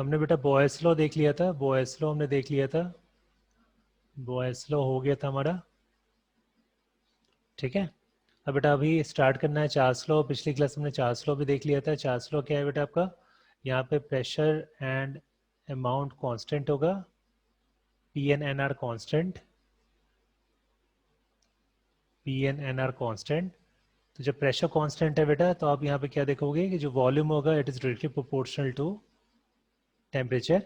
तो हमने बेटा बॉयस लॉ देख लिया था, बॉयस लॉ हमने देख लिया था, बॉयस लॉ हो गया था हमारा, ठीक है। अब बेटा अभी स्टार्ट करना है चार्ल्स लॉ। पिछली क्लास हमने चार्ल्स लॉ भी देख लिया था। चार्ल्स लॉ क्या है बेटा आपका, यहाँ पे प्रेशर एंड अमाउंट कांस्टेंट होगा, P and N are constant, P and N are constant. तो जब प्रेशर कांस्टेंट है बेटा तो आप यहाँ पे क्या देखोगे कि जो वॉल्यूम होगा it is directly proportional to temperature.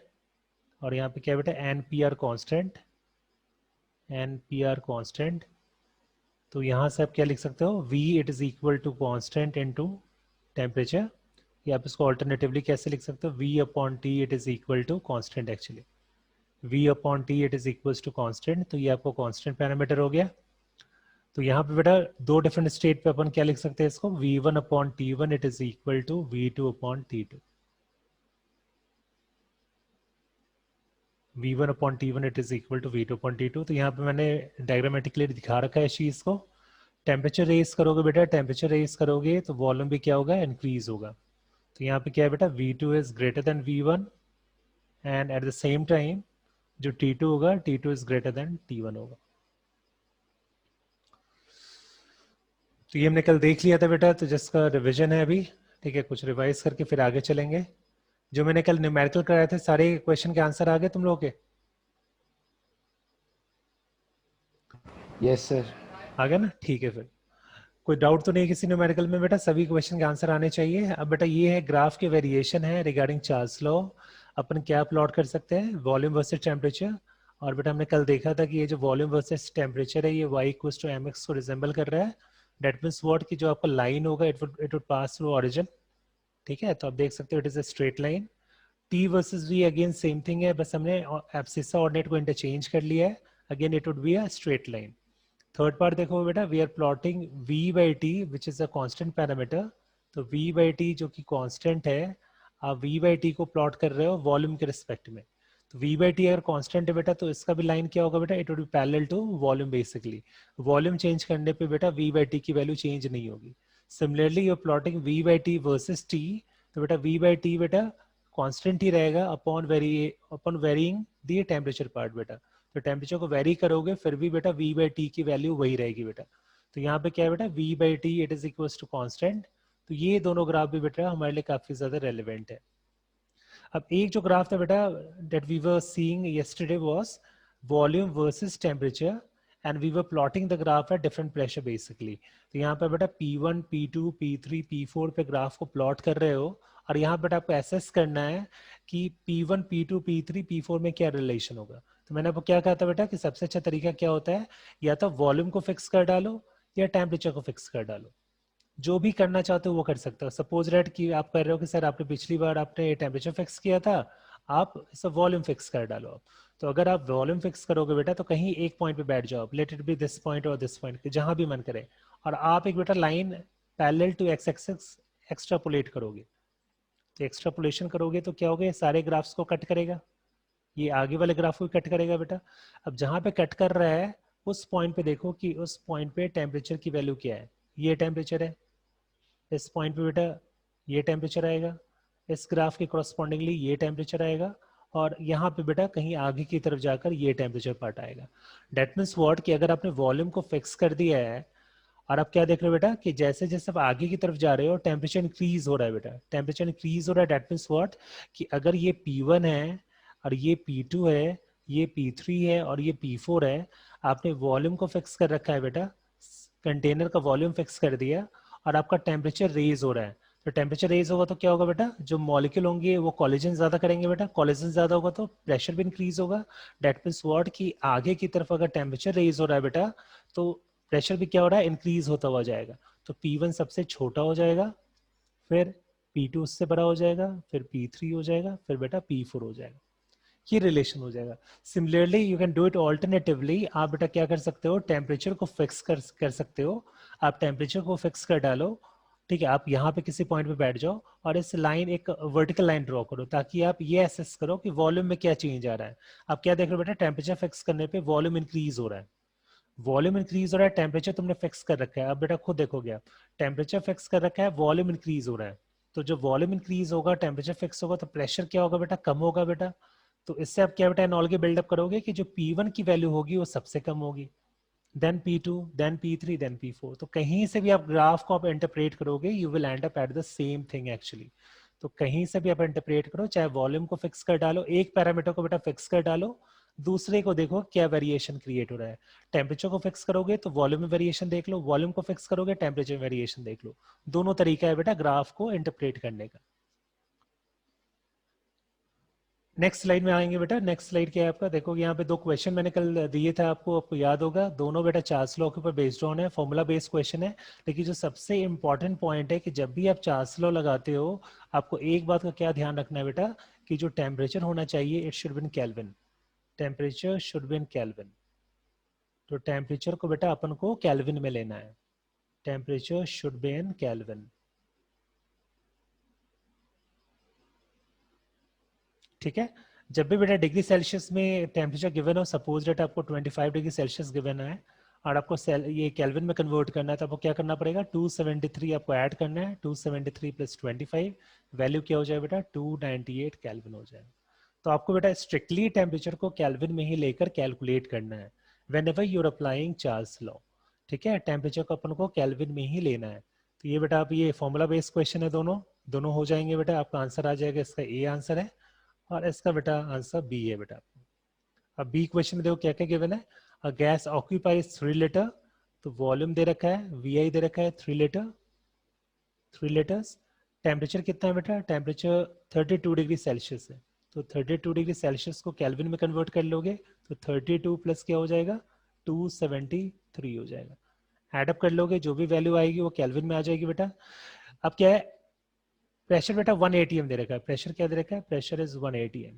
और यहाँ पे क्या है बेटा, N P are constant, N P are constant. तो यहाँ से आप क्या लिख सकते हो, V it is equal to constant into temperature, या आप इसको ऑल्टरनेटिवली कैसे लिख सकते हो, V upon T it is equal to constant. Actually V upon T it is equal to constant, तो ये आपको कॉन्स्टेंट पैरामीटर हो गया। तो यहाँ पे बेटा दो डिफरेंट स्टेट पे अपन क्या लिख सकते हैं इसको, V1 upon T1 it is equal to V2 upon T2, V1 upon T1 it is equal to V2 upon T2। तो यहाँ पे मैंने डायग्रामेटिकली दिखा रखा है इस चीज़ को। टेम्परेचर रेज करोगे बेटा, टेम्परेचर रेज करोगे तो वॉल्यूम भी क्या होगा, इंक्रीज होगा। तो यहाँ पे क्या है बेटा, V2 is greater than V1 and eight the same time जो T2 होगा, T2 is greater than T1 होगा। तो ये हमने कल देख लिया था बेटा, तो जिसका रिविजन है अभी, ठीक है, कुछ रिवाइज करके फिर आगे चलेंगे। जो मैंने कल न्यूमेरिकल कराए थे सारे क्वेश्चन के आंसर आ गए तुम लोगों के? Yes sir. आ गया ना, ठीक है। फिर कोई डाउट तो नहीं किसी न्यूमेरिकल में बेटा, सभी क्वेश्चन के आंसर आने चाहिए। अब बेटा ये है ग्राफ के वेरिएशन है रिगार्डिंग चार्ल्स लॉ। अपन क्या प्लॉट कर सकते हैं, वॉल्यूम वर्सेस टेम्परेचर। और बेटा हमने कल देखा था कि ये जो वॉल्यूम वर्सेस टेम्परेचर है ये y इक्वल्स टू mx को रिजेंबल कर रहा है। डेट मीन्स व्हाट की जो आपका लाइन होगा it would pass through origin, ठीक है। तो आप देख सकते हो it is a straight line. t versus v again same thing है, बस हमने एब्सिसा ऑर्डिनेट को इंटरचेंज कर लिया है। Again it would be a straight line. Third part देखो बेटा, we are plotting v by T which is a constant parameter. तो v बाई टी जो कि कांस्टेंट है, आप v बाई टी को प्लॉट कर रहे हो वॉल्यूम के रिस्पेक्ट में। तो v बाई टी अगर कांस्टेंट है बेटा तो इसका भी लाइन क्या होगा बेटा, it would be parallel to volume basically. Volume change करने पे बेटा v बाई टी की वैल्यू चेंज नहीं होगी। Similarly you are plotting v by T versus t, तो बेटा v बाई टी बेटा कांस्टेंट ही रहेगा upon varying the temperature part बेटा। तो टेम्परेचर को वेरी करोगे फिर भी बेटा v बाई टी की वैल्यू वही रहेगी बेटा। तो यहाँ पे क्या है बेटा, v by T it is equal to constant. तो ये दोनों ग्राफ भी बेटा हमारे लिए काफी ज्यादा रेलिवेंट है। अब एक जो ग्राफ था बेटा that we were seeing yesterday was volume versus temperature, and we were plotting the graph at different pressure basically. तो यहाँ पे बेटा P1 P2 P3 P4 पे ग्राफ को प्लॉट कर रहे हो, और यहाँ पे आपको एसेस करना है कि P1 P2 P3 P4 में क्या रिलेशन होगा। तो मैंने आपको क्या कहा था बेटा कि सबसे अच्छा तरीका क्या होता है, या तो वॉल्यूम को फिक्स कर डालो या टेम्परेचर को फिक्स कर डालो। जो भी करना चाहते हो वो कर सकते हो। सपोज दैट कि आप कर रहे हो कि सर आपने पिछली बार आपने टेम्परेचर फिक्स किया था, आप इस वॉल्यूम फिक्स कर डालो आप। तो अगर आप वॉल्यूम फिक्स करोगे बेटा तो कहीं एक पॉइंट पे बैठ जाओ, let it be this point और दिस पॉइंट, जहां भी मन करे, और आप एक बेटा line parallel to X axis extrapolate करोगे। तो एक्स्ट्रापोलेशन करोगे तो क्या होगा, सारे ग्राफ्स को कट करेगा, ये आगे वाले ग्राफ को कट करेगा बेटा। अब जहां पे कट कर रहा है उस पॉइंट पे देखो कि उस पॉइंट पे टेम्परेचर की वैल्यू क्या है। ये टेम्परेचर है, इस पॉइंट पे बेटा ये टेम्परेचर आएगा, इस ग्राफ के करस्पॉन्डिंगली ये टेम्परेचर आएगा, और यहाँ पे बेटा कहीं आगे की तरफ जाकर ये टेम्परेचर पार्ट आएगा। डेट मीन्स व्हाट कि अगर आपने वॉल्यूम को फिक्स कर दिया है, और आप क्या देख रहे हो बेटा कि जैसे जैसे आप आगे की तरफ जा रहे हो टेम्परेचर इंक्रीज हो रहा है बेटा, टेम्परेचर इंक्रीज हो रहा है। डेट मीन्स व्हाट कि अगर ये P1 है और ये P2 है, ये P3 है और ये P4 है, आपने वॉल्यूम को फिक्स कर रखा है बेटा, कंटेनर का वॉल्यूम फिक्स कर दिया, और आपका टेम्परेचर रेज हो रहा है। तो टेम्परेचर रेज होगा तो क्या होगा बेटा, जो मॉलिक्यूल होंगे वो कॉलिजन ज्यादा करेंगे बेटा, कॉलिजन ज्यादा होगा तो प्रेशर भी इंक्रीज होगा। डेट मीन्स व्हाट कि आगे की तरफ अगर टेम्परेचर रेज हो रहा है बेटा तो प्रेशर भी क्या हो रहा है, इंक्रीज होता हुआ जाएगा। तो P1 सबसे छोटा हो जाएगा, फिर P2 उससे बड़ा हो जाएगा, फिर P3 हो जाएगा, फिर बेटा P4 हो जाएगा। ये रिलेशन हो जाएगा। Similarly you can do it alternatively, आप बेटा क्या कर सकते हो, टेम्परेचर को फिक्स कर सकते हो। आप टेम्परेचर को फिक्स कर डालो, ठीक है, आप यहाँ पे किसी पॉइंट पे बैठ जाओ और इस लाइन एक वर्टिकल लाइन ड्रॉ करो, ताकि आप ये एसेस करो कि वॉल्यूम में क्या चेंज आ रहा है। आप क्या देख रहे हो बेटा, टेम्परेचर फिक्स करने पे वॉल्यूम इंक्रीज हो रहा है, वॉल्यूम इंक्रीज हो रहा है, टेम्परेचर तुमने फिक्स कर रखा है। अब बेटा खुद देखोगे आप, टेम्परेचर फिक्स कर रखा है, वॉल्यूम इंक्रीज हो रहा है, तो जब वॉल्यूम इंक्रीज होगा, टेम्परेचर फिक्स होगा, तो प्रेशर क्या होगा बेटा, कम होगा बेटा। तो इससे आप क्या बेटा एनॉलगी बिल्डअप करोगे कि जो P1 की वैल्यू होगी वो सबसे कम होगी, then P2, then P3, then P4। तो कहीं से भी आप ग्राफ को आप इंटरप्रेट करोगे, you will end up at the same thing actually. तो कहीं से भी आप इंटरप्रेट करो, चाहे वॉल्यूम को फिक्स कर डालो, एक पैरामीटर को बेटा फिक्स कर डालो, दूसरे को देखो क्या वेरिएशन क्रिएट हो रहा है। टेम्परेचर को फिक्स करोगे तो वॉल्यूम में वेरिएशन देख लो, वॉल्यूम को फिक्स करोगे टेम्परेचर में वेरिएशन देख लो। दोनों तरीका है बेटा ग्राफ को इंटरप्रेट करने का। नेक्स्ट स्लाइड में आएंगे बेटा। नेक्स्ट स्लाइड क्या है आपका, देखो यहाँ पे दो क्वेश्चन मैंने कल दिए थे आपको, आपको याद होगा। दोनों बेटा चार्ल्स लॉ के ऊपर बेस्ड ऑन है, फॉर्मूला बेस्ड क्वेश्चन है। लेकिन जो सबसे इंपॉर्टेंट पॉइंट है कि जब भी आप चार्ल्स लॉ लगाते हो, आपको एक बात का क्या ध्यान रखना है बेटा, कि जो टेम्परेचर होना चाहिए it should be in kelvin. Temperature should be in kelvin. तो टेम्परेचर को बेटा अपन को केल्विन में लेना है। Temperature should be in kelvin, ठीक है। जब भी बेटा डिग्री सेल्सियस में टेम्परेचर गिवन हो, सपोज डेट आपको 25 डिग्री सेल्सियस गिवन है और आपको ये केल्विन में कन्वर्ट करना है, तो आपको क्या करना पड़ेगा, 273 आपको ऐड करना है। 273 प्लस 25 वैल्यू क्या हो जाए बेटा, 298 केल्विन हो जाए। तो आपको बेटा स्ट्रिक्टली टेम्परेचर को केल्विन में ही लेकर कैलकुलेट करना है when ever you're applying Charles law, ठीक है। टेम्परेचर को अपन को केल्विन में ही लेना है। तो ये बेटा आप ये फॉर्मूला बेस्ड क्वेश्चन है, दोनों दोनों हो जाएंगे बेटा। आपका आंसर आ जाएगा, इसका ए आंसर है और इसका बेटा आंसर बी है बेटा। अब बी क्वेश्चन में देखो क्या क्या गिवन है। अ गैस ऑक्यूपाइज 3 लीटर, तो वॉल्यूम दे रखा है, वी दे रखा है 3 लीटर, 3 लीटर्स। टेम्परेचर कितना है बेटा, टेम्परेचर 32 डिग्री सेल्सियस है। तो 32 डिग्री सेल्सियस को केल्विन में कन्वर्ट कर लोगे तो 32 प्लस क्या हो जाएगा, 273 हो जाएगा। एडअप कर लोगे, जो भी वैल्यू आएगी वो केल्विन में आ जाएगी बेटा। अब क्या है, प्रेशर बेटा 1 atm दे रखा है। प्रेशर क्या दे रखा है, प्रेशर इज 1 atm।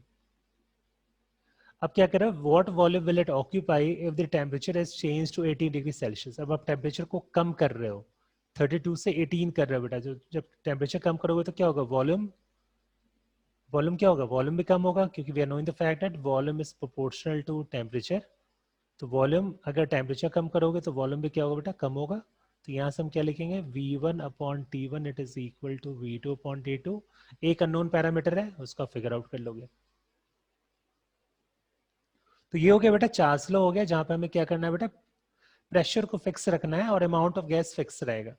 अब क्या कर रहा है, what volume will it occupy if the temperature is change to 18 degree Celsius. अब आप टेम्परेचर को कम कर रहे हो, 32 से 18 कर रहे हो बेटा। जो जब टेम्परेचर कम करोगे तो क्या होगा, वॉल्यूम, वॉल्यूम क्या होगा, वॉल्यूम भी कम होगा, क्योंकि we are knowing the fact that volume is proportional to temperature. तो वॉल्यूम अगर टेम्परेचर कम करोगे तो वॉल्यूम भी क्या होगा बेटा, कम होगा। तो यहाँ से हम क्या लिखेंगे, V1 upon T1 it is equal to V2 upon T2। एक अननोन पैरामीटर है, उसका फिगर आउट कर लोगे। तो ये हो गया बेटा चार्ल्स लॉ हो गया, जहां पे हमें क्या करना है बेटा, प्रेशर को फिक्स रखना है और अमाउंट ऑफ गैस फिक्स रहेगा।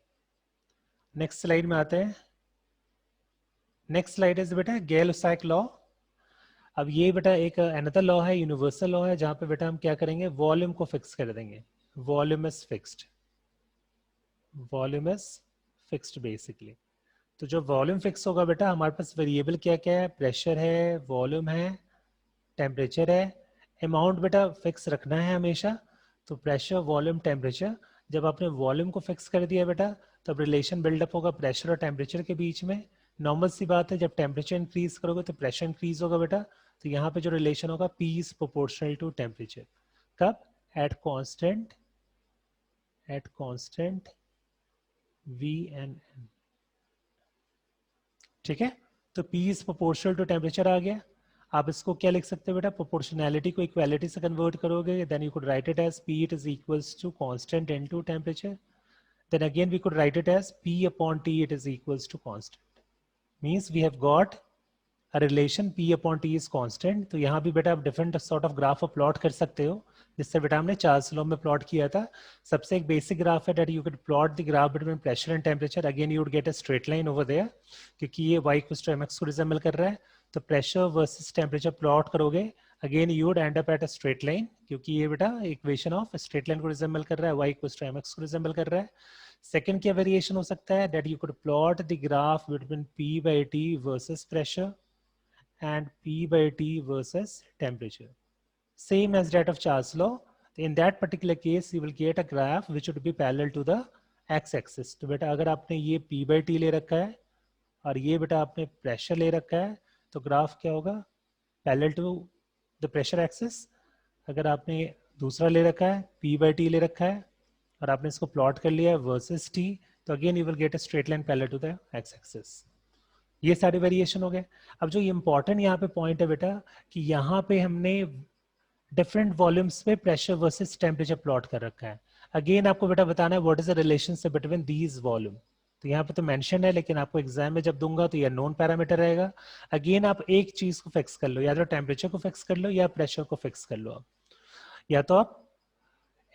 नेक्स्ट स्लाइड में आते हैं। नेक्स्ट स्लाइड इज बेटा गैल-लुसाक लॉ। अब ये बेटा एक अनदर लॉ है, यूनिवर्सल लॉ है, जहां पे बेटा हम क्या करेंगे, वॉल्यूम को फिक्स कर देंगे। Volume is fixed, volume is fixed basically. तो जो वॉल्यूम फिक्स होगा बेटा, हमारे पास वेरिएबल क्या क्या है, प्रेशर है, वॉल्यूम है, टेम्परेचर है। अमाउंट बेटा फिक्स रखना है हमेशा। तो प्रेशर, वॉल्यूम, टेम्परेचर। जब आपने वॉल्यूम को फिक्स कर दिया बेटा, तब रिलेशन बिल्डअप होगा प्रेशर और टेम्परेचर के बीच में। नॉर्मल सी बात है, जब टेम्परेचर इंक्रीज करोगे तो प्रेशर इंक्रीज होगा बेटा। तो यहाँ पे जो रिलेशन होगा, P is proportional to temperature. कब, at constant, at constant V and N, ठीक है। तो P is proportional to temperature आ गया। आप इसको क्या लिख सकते हो बेटा, प्रोपोर्शनैलिटी को इक्वालिटी से कन्वर्ट करोगे, then you could write it as P it is equals to constant into temperature. Then again we could write it as P upon T it is equals to constant. Means we have got a relation P upon T is constant. तो यहाँ भी बेटा आप different sort of graph plot कर सकते हो, जिससे बेटा हमने चार्ल्स लॉ में प्लॉट किया था। सबसे एक बेसिक ग्राफ है that you could plot the graph between pressure and temperature. Again you would get a straight line over there, क्योंकि ये y equals to mx को रिजेंबल कर रहा है। तो प्रेशर वर्सेस टेम्परेचर प्लॉट करोगे, again you would end up at a straight line, क्योंकि ये बेटा इक्वेशन ऑफ स्ट्रेट लाइन को रिजेंबल कर रहा है, y इक्वल्स टू mx को रिजेंबल कर रहा है। सेकंड क्या वेरिएशन हो सकता है, that you could plot the graph between P by T versus pressure and P by T versus temperature, same as that of Charles law. In that particular case you will get a graph which would be parallel to the x axis। तो बेटा अगर आपने ये P by T ले रखा है और ये बेटा आपने प्रेशर ले रखा है, तो ग्राफ क्या होगा, parallel to the pressure axis. अगर आपने दूसरा ले रखा है, P by T ले रखा है और आपने इसको प्लॉट कर लिया है वर्सेस T, तो again you will get a straight line parallel to the X axis. ये सारे वेरिएशन हो गए। अब जो इंपॉर्टेंट यहाँ पे पॉइंट है बेटा, कि यहाँ पे हमने डिफरेंट वॉल्यूम्स पे प्रेशर वर्सेस टेम्परेचर प्लॉट कर रखा है। अगेन आपको बेटा बताना है what is the relationship between these volume. तो यहाँ पे तो मेंशन है, लेकिन आपको एग्जाम में जब दूंगा तो ये नोन पैरामीटर रहेगा। अगेन आप एक चीज को फिक्स कर लो, या तो टेम्परेचर को फिक्स कर लो या प्रेशर को फिक्स कर लो। आप या तो आप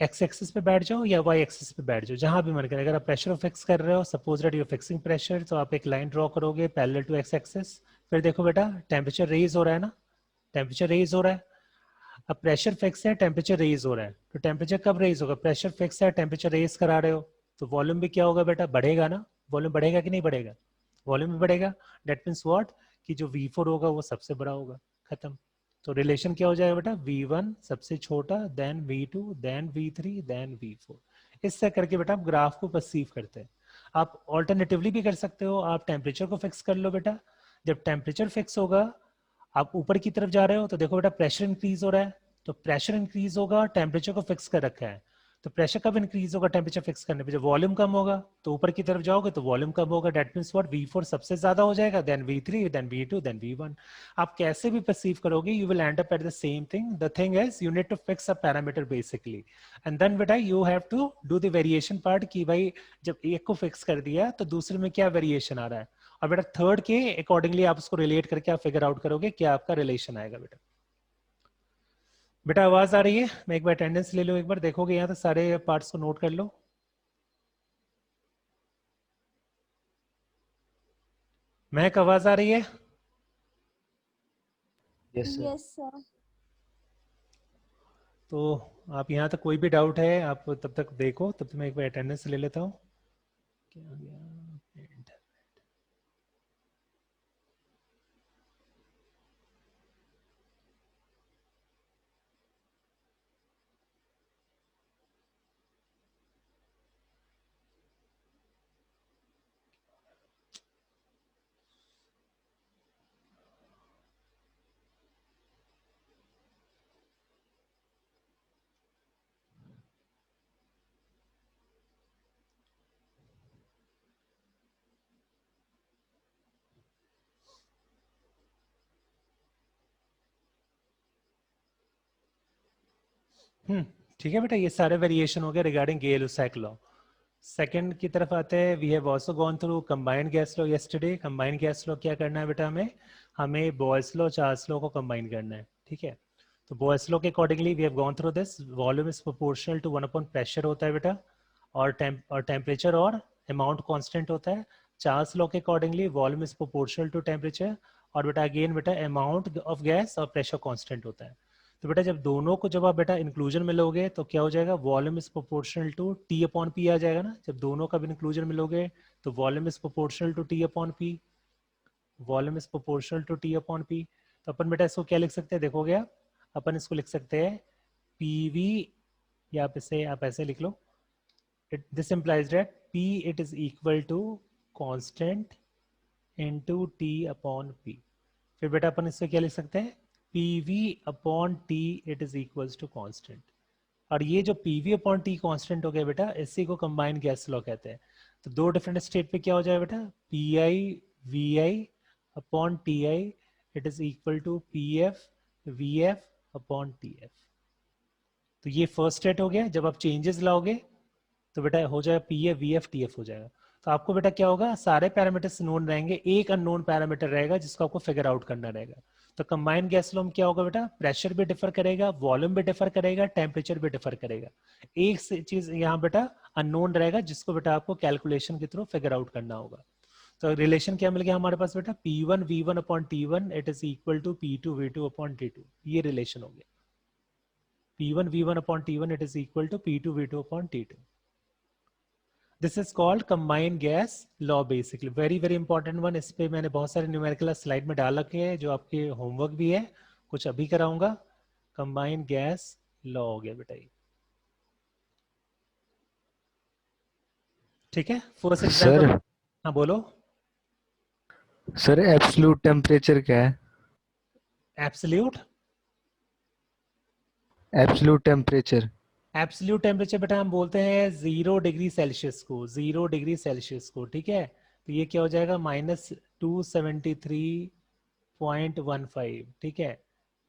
एक्स एक्सिस पे बैठ जाओ या वाई एक्सिस पे बैठ जाओ, जहां भी मन करे। अगर आप प्रेशर को फिक्स कर रहे हो, suppose that you fixing pressure, तो आप एक लाइन ड्रॉ करोगे पैरेलल टू एक्स एक्सिस। फिर देखो बेटा टेम्परेचर रेज हो रहा है ना, टेम्परेचर रेज हो रहा है। अब प्रेशर फिक्स है, टेम्परेचर रेज हो रहा है, तो टेम्परेचर कब रेज होगा? प्रेशर फिक्स है, टेम्परेचर रेज करा रहे हो, तो वॉल्यूम भी क्या होगा बेटा? बढ़ेगा ना। वॉल्यूम बढ़ेगा कि नहीं बढ़ेगा? वॉल्यूम भी बढ़ेगा। डेट मीन्स व्हाट, कि जो V4 होगा वो सबसे बड़ा होगा। खत्म। तो रिलेशन क्या हो जाएगा बेटा? V1 सबसे छोटा, then V2, then V3, then V4। इससे करके बेटा आप ग्राफ को परसीव करते हैं। आप ऑल्टरनेटिवली भी कर सकते हो, आप टेम्परेचर को फिक्स कर लो बेटा। जब टेम्परेचर फिक्स होगा, आप ऊपर की तरफ जा रहे हो, तो देखो बेटा प्रेशर इंक्रीज हो रहा है, तो प्रेशर इंक्रीज होगा, टेम्परेचर को फिक्स कर रखा है। तो प्रेशर कब इंक्रीज होगा? टेम्परेचर फिक्स करने पे। जब वॉल्यूम कम होगा तो ऊपर की तरफ जाओगे तो वॉल्यूम कम होगा। डेट मींस व्हाट, V4 सबसे ज्यादा हो जाएगा, then V3, then V2, then V1। आप कैसे भी परसीव करोगे, you will end up at the same thing. The thing is you need to fix a parameter basically, and then बेटा you have to do the variation part, कि भाई जब एक को फिक्स कर दिया तो दूसरे में क्या वेरिएशन आ रहा है, और बेटा थर्ड के अकॉर्डिंगली आप उसको रिलेट करके आप फिगर आउट करोगे क्या आपका रिलेशन आएगा। बेटा बेटा आवाज आ रही है? मैं एक बार अटेंडेंस ले लो, एक बार देखोगे यहाँ तो सारे पार्ट्स को नोट कर लो। महक आवाज आ रही है? Yes sir. Yes sir. तो आप यहाँ तक कोई भी डाउट है आप तब तक देखो, तब तक मैं एक बार अटेंडेंस ले लेता हूँ। क्या आ गया? ठीक है बेटा, ये सारे वेरिएशन हो गए रिगार्डिंग गेल-लुसाक लॉ। सेकंड की तरफ आते हैं। We have also gone through combined gas law yesterday. Combined gas law क्या करना है बेटा? हमें बॉयल्स लॉ, चार्ल्स लॉ को कंबाइन करना है। ठीक है, तो बॉयल्स लॉ के accordingly we have gone through this. Volume is proportional to 1 upon pressure होता है बेटा, और टेम्परेचर और अमाउंट कांस्टेंट होता है। चार्ल्स लॉ के accordingly volume is proportional to temperature, और बेटा अगेन बेटा अमाउंट ऑफ गैस और प्रेशर कांस्टेंट होता है। तो बेटा जब दोनों को जब आप बेटा इंक्लूजन में लोगे तो क्या हो जाएगा? Volume is proportional to T upon P आ जाएगा ना। जब दोनों का भी इंक्लूजन में लोगे तो volume is proportional to T upon P, volume is proportional to T upon P. तो अपन बेटा इसको क्या लिख सकते हैं? देखोगे आप, अपन इसको लिख सकते हैं पीवी, या आप ऐसे लिख लो, this implies that P it is equal to constant into T upon P। फिर बेटा अपन इससे क्या लिख सकते हैं? PV upon T it is equals to constant। और ये जो PV upon T constant हो गया बेटा, इसी को कंबाइंड गैस लॉ कहते हैं। तो दो डिफरेंट स्टेट पे क्या हो जाएगा बेटा? PI VI upon TI it is equal to PF VF upon TF। तो ये फर्स्ट स्टेट हो गया। जब आप चेंजेस लाओगे तो बेटा हो जाएगा PF VF TF हो जाएगा। तो आपको बेटा क्या होगा? सारे पैरामीटर्स नोन रहेंगे, एक अननोन पैरामीटर रहेगा जिसको आपको फिगर आउट करना रहेगा। तो कंबाइंड गैस लॉ में क्या होगा बेटा? प्रेशर भी डिफर करेगा, वॉल्यूम भी डिफर करेगा, टेम्परेचर भी डिफर करेगा। एक चीज यहाँ बेटा अननोन रहेगा जिसको बेटा आपको कैलकुलेशन के थ्रू फिगर आउट करना होगा। तो रिलेशन क्या मिल गया हमारे पास बेटा? P1 V1 upon T1 it is equal to P2 V2 upon T2। ये रिलेशन हो गया। P1 V1 upon T1 it is equal to P2 V2 upon T2। This is called combined gas law basically। very very important one। इस पे मैंने बहुत सारे numerical slide में डाल रखे हैं जो आपके होमवर्क भी है, कुछ अभी कराऊंगा। combined gas law हो गया बेटा ये। ठीक है, फर्स्ट एग्जांपल। सर हाँ बोलो। सर एब्सोल्यूट टेम्परेचर क्या है? Absolute absolute temperature. Absolute temperature बेटा हम बोलते हैं 0 डिग्री सेल्सियस को, 0 डिग्री सेल्सियस को। ठीक है, तो ये क्या हो जाएगा? -273.15। ठीक है,